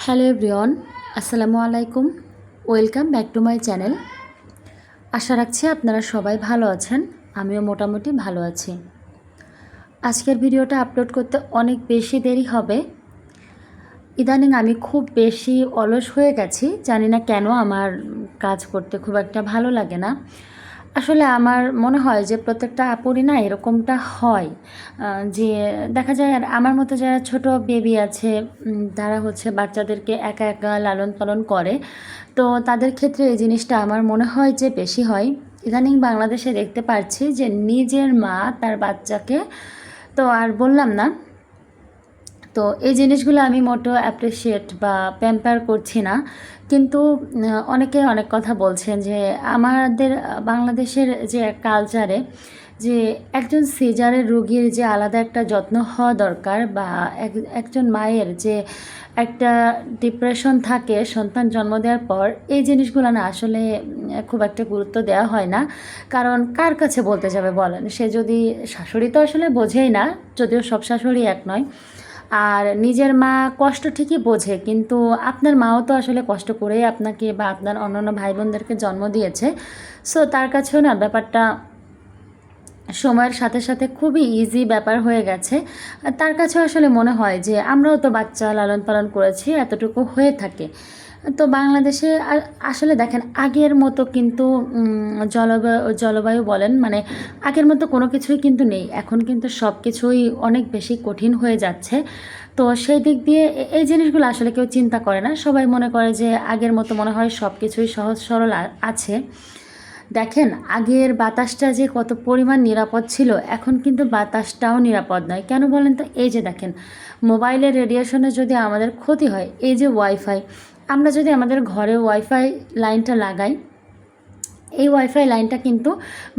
Hello everyone, আসসালামু আলাইকুম। Welcome back to my channel. আশা রাখছি আপনারা সবাই ভালো আছেন। আমিও মোটামুটি ভালো আছি। আজকের ভিডিওটা আপলোড করতে অনেক বেশি দেরি হবে। ইদানিং আমি খুব বেশি অলস হয়ে গেছি। জানি না কেন আমার কাজ করতে খুব একটা ভালো লাগে না। আসলে আমার মনে হয় যে প্রত্যেকটা আপুরই না এরকমটা হয়, যে দেখা যায় আর আমার মতো যারা ছোট বেবি আছে, তারা হচ্ছে বাচ্চাদেরকে একা একা লালন পালন করে। তো তাদের ক্ষেত্রে এই জিনিসটা আমার মনে হয় যে বেশি হয়। ইদানিং বাংলাদেশে দেখতে পাচ্ছি যে নিজের মা তার বাচ্চাকে, তো আর বললাম না। তো এই জিনিসগুলো আমি মোটেও অ্যাপ্রিসিয়েট বা প্যাম্পার করছি না। কিন্তু অনেকে অনেক কথা বলছেন যে আমাদের বাংলাদেশের যে কালচারে যে একজন সিজারের রোগীর যে আলাদা একটা যত্ন হওয়া দরকার, বা একজন মায়ের যে একটা ডিপ্রেশন থাকে সন্তান জন্ম দেওয়ার পর, এই জিনিসগুলো না আসলে খুব একটা গুরুত্ব দেওয়া হয় না। কারণ কার কাছে বলতে যাবে বলেন? সে যদি শাশুড়ি তো আসলে বোঝেই না, যদিও সব শাশুড়ি এক নয়। আর নিজের মা কষ্ট ঠিকই বোঝে, কিন্তু আপনার মাও তো আসলে কষ্ট করেই আপনাকে বা আপনার অন্যান্য ভাই বোনদেরকে জন্ম দিয়েছে। সো তার কাছেও না ব্যাপারটা সময়ের সাথে সাথে খুবই ইজি ব্যাপার হয়ে গেছে। তার কাছেও আসলে মনে হয় যে আমরাও তো বাচ্চা লালন পালন করেছি, এতটুকু হয়ে থাকে। তো বাংলাদেশে আসলে দেখেন আগের মতো কিন্তু জলবায়ু বলেন, মানে আগের মতো কোনো কিছুই কিন্তু নেই। এখন কিন্তু সব কিছুই অনেক বেশি কঠিন হয়ে যাচ্ছে। তো সেই দিক দিয়ে এই জিনিসগুলো আসলে কেউ চিন্তা করে না। সবাই মনে করে যে আগের মতো মনে হয় সব কিছুই সহজ সরল আছে। দেখেন আগের বাতাসটা যে কত পরিমাণ নিরাপদ ছিল, এখন কিন্তু বাতাসটাও নিরাপদ নয়। কেন বলেন তো? এই যে দেখেন, মোবাইলের রেডিয়েশনে যদি আমাদের ক্ষতি হয়, এই যে ওয়াইফাই, আমরা যদি আমাদের ঘরে ওয়াইফাই লাইনটা লাগাই, এই ওয়াইফাই লাইনটা কিন্তু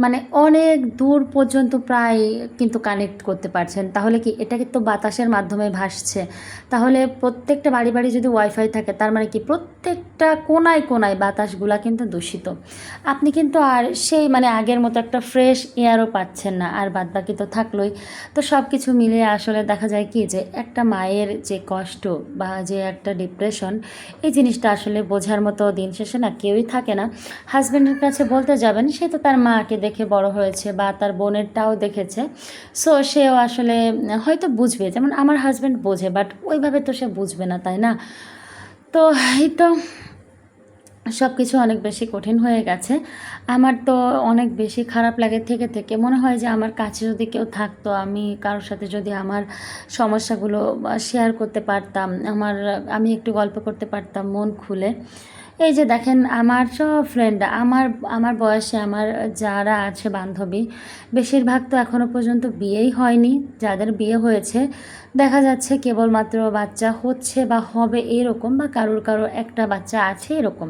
মানে অনেক দূর পর্যন্ত প্রায় কিন্তু কানেক্ট করতে পারছেন। তাহলে কি এটা কিন্তু বাতাসের মাধ্যমে ভাসছে। তাহলে প্রত্যেকটা বাড়ি বাড়ি যদি ওয়াইফাই থাকে, তার মানে কি প্রত্যেকটা কোনায় কোনায় বাতাসগুলা কিন্তু দূষিত। আপনি কিন্তু আর সেই মানে আগের মতো একটা ফ্রেশ এয়ারও পাচ্ছেন না, আর বাদবাকি তো থাকলোই। তো সব কিছু মিলিয়ে আসলে দেখা যায় কি যে একটা মায়ের যে কষ্ট বা যে একটা ডিপ্রেশন, এই জিনিসটা আসলে বোঝার মতো দিন শেষে না কেউই থাকে না। হাজব্যান্ডের কাছে বলতে যাবেন, সে তো তার মাকে দেখে বড় হয়েছে বা তার বোনেরটাও দেখেছে। সো সেও আসলে হয়তো বুঝবে, যেমন আমার হাজব্যান্ড বোঝে, বাট ওইভাবে তো সে বুঝবে না, তাই না? তো এই তো সব কিছু অনেক বেশি কঠিন হয়ে গেছে। আমার তো অনেক বেশি খারাপ লাগে থেকে থেকে। মনে হয় যে আমার কাছে যদি কেউ থাকতো, আমি কারোর সাথে যদি আমার সমস্যাগুলো শেয়ার করতে পারতাম, আমি একটু গল্প করতে পারতাম মন খুলে। এই যে দেখেন আমার সব ফ্রেন্ড, আমার আমার বয়সে আমার যারা আছে বান্ধবী, বেশিরভাগ তো এখনও পর্যন্ত বিয়েই হয়নি। যাদের বিয়ে হয়েছে দেখা যাচ্ছে কেবলমাত্র বাচ্চা হচ্ছে বা হবে এরকম, বা কারোর একটা বাচ্চা আছে এরকম।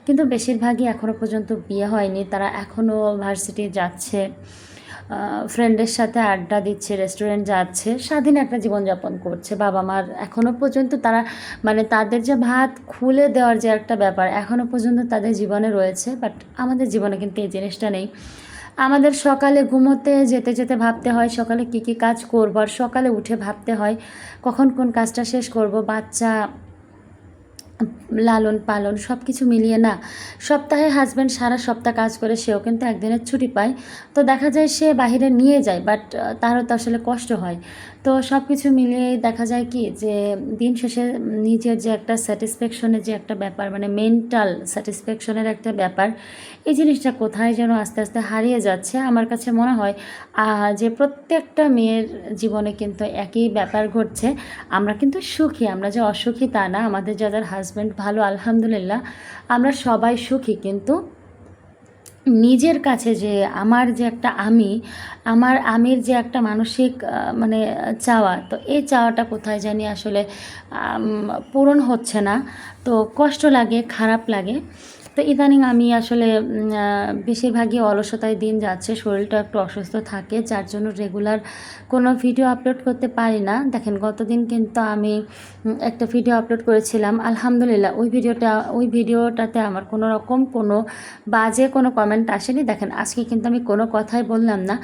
কিন্তু বেশিরভাগই এখনও পর্যন্ত বিয়ে হয়নি। তারা এখনও ভার্সিটি যাচ্ছে, ফ্রেন্ডের সাথে আড্ডা দিচ্ছে, রেস্টুরেন্ট যাচ্ছে, স্বাধীন একটা জীবনযাপন করছে। বাবা মার এখনও পর্যন্ত তারা মানে তাদের যে ভাত খুলে দেওয়ার যে একটা ব্যাপার এখনও পর্যন্ত তাদের জীবনে রয়েছে, বাট আমাদের জীবনে কিন্তু এই জিনিসটা নেই। আমাদের সকালে ঘুমোতে যেতে যেতে ভাবতে হয় সকালে কী কী কাজ করবো, আর সকালে উঠে ভাবতে হয় কখন কোন কাজটা শেষ করব। বাচ্চা লালন পালন সব কিছু মিলিয়ে না, সপ্তাহে হাজব্যান্ড সারা সপ্তাহ কাজ করে, সেও কিন্তু একদিনের ছুটি পায়। তো দেখা যায় সে বাহিরে নিয়ে যায়, বাট তারও তো আসলে কষ্ট হয়। তো সব কিছু মিলিয়েই দেখা যায় কি যে দিন শেষে নিজের যে একটা স্যাটিসফ্যাকশনের যে একটা ব্যাপার, মানে মেন্টাল স্যাটিসফ্যাকশনের একটা ব্যাপার, এই জিনিসটা কোথায় যেন আস্তে আস্তে হারিয়ে যাচ্ছে। আমার কাছে মনে হয় যে প্রত্যেকটা মেয়ের জীবনে কিন্তু একই ব্যাপার ঘটছে। আমরা কিন্তু সুখী, আমরা যে অসুখী তা না। আমাদের যাদের হাজব্যান্ড ভালো, আলহামদুলিল্লাহ আমরা সবাই সুখী। কিন্তু নিজের কাছে যে আমার যে একটা আমির যে একটা মানসিক মানে চাওয়া, তো এই চাওয়াটা কোথায় জানি আসলে পূরণ হচ্ছে না। তো কষ্ট লাগে, খারাপ লাগে। তো ইদানিং আমি আসলে বেশিরভাগই অলসতায় দিন যাচ্ছে, শরীরটা একটু অসুস্থ থাকে, যার জন্য রেগুলার কোনো ভিডিও আপলোড করতে পারি না। দেখেন গতদিন কিন্তু আমি একটা ভিডিও আপলোড করেছিলাম, আলহামদুলিল্লাহ ওই ভিডিওটাতে আমার কোনো রকম কোনো বাজে কোনো কমেন্ট আসেনি। দেখেন আজকে কিন্তু আমি কোনো কথাই বললাম না।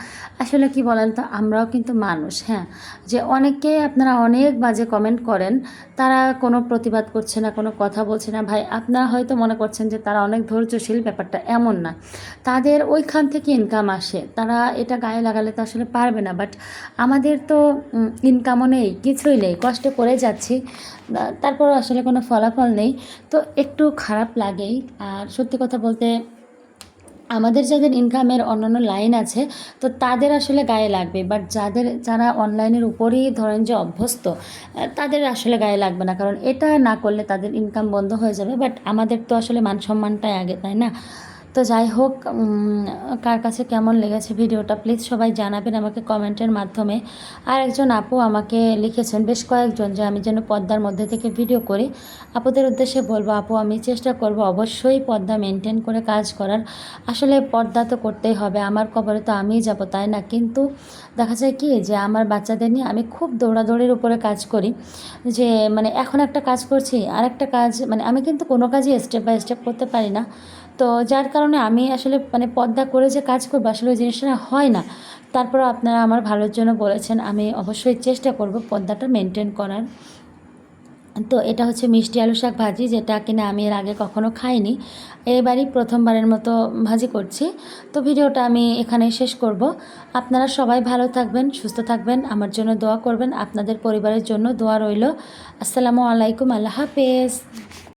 আসলে কি বলেন তো, আমরাও কিন্তু মানুষ, হ্যাঁ, যে অনেকেই আপনারা অনেক বাজে কমেন্ট করেন, তারা কোনো প্রতিবাদ করছে না, কোনো কথা বলছে না। ভাই আপনারা হয়তো মনে করছেন যে তারা অনেক ধৈর্যশীল, ব্যাপারটা এমন না। তাদের ওইখান থেকে ইনকাম আসে, তারা এটা গায়ে লাগালে তো আসলে পারবে না। বাট আমাদের তো ইনকামও নেই, কিছুই নেই, কষ্ট করে যাচ্ছি, তারপরও আসলে কোনো ফলাফল নেই। তো একটু খারাপ লাগেই। আর সত্যি কথা বলতে আমাদের যাদের ইনকামের অন্যান্য লাইন আছে, তো তাদের আসলে গায়ে লাগবে। বাট যারা অনলাইনের উপরেই ধরেন যে অভ্যস্ত, তাদের আসলে গায়ে লাগবে না, কারণ এটা না করলে তাদের ইনকাম বন্ধ হয়ে যাবে। বাট আমাদের তো আসলে মান সম্মানটাই আগে, তাই না? তো যাই হোক, কার কাছে কেমন লেগেছে ভিডিওটা প্লিজ সবাই জানাবেন আমাকে কমেন্টের মাধ্যমে। আর একজন আপু আমাকে লিখেছেন, বেশ কয়েকজন, যে আমি যেন পর্দার মধ্যে থেকে ভিডিও করি। আপুদের উদ্দেশ্যে বলবো, আপু আমি চেষ্টা করব অবশ্যই পর্দা মেনটেন করে কাজ করার। আসলে পর্দা তো করতেই হবে, আমার কবরে তো আমিই যাব, তাই না? কিন্তু দেখা যায় কি, যে আমার বাচ্চাদের নিয়ে আমি খুব দৌড়াদৌড়ির উপরে কাজ করি, যে মানে এখন একটা কাজ করছি আর একটা কাজ, মানে আমি কিন্তু কোনো কাজই স্টেপ বাই স্টেপ করতে পারি না। তো যার কারণে আমি আসলে মানে পর্দা করে যে কাজ করবো, আসলে ওই জিনিসটা হয় না। তারপরে আপনারা আমার ভালোর জন্য বলেছেন, আমি অবশ্যই চেষ্টা করব পর্দাটা মেনটেন করার। তো এটা হচ্ছে মিষ্টি আলু শাক ভাজি, যেটা কিনা আমি এর আগে কখনো খাইনি, এবারই প্রথমবারের মতো ভাজি করছি। তো ভিডিওটা আমি এখানে শেষ করব। আপনারা সবাই ভালো থাকবেন, সুস্থ থাকবেন, আমার জন্য দোয়া করবেন, আপনাদের পরিবারের জন্য দোয়া রইল। আসসালামু আলাইকুম, আল্লাহ হাফেজ।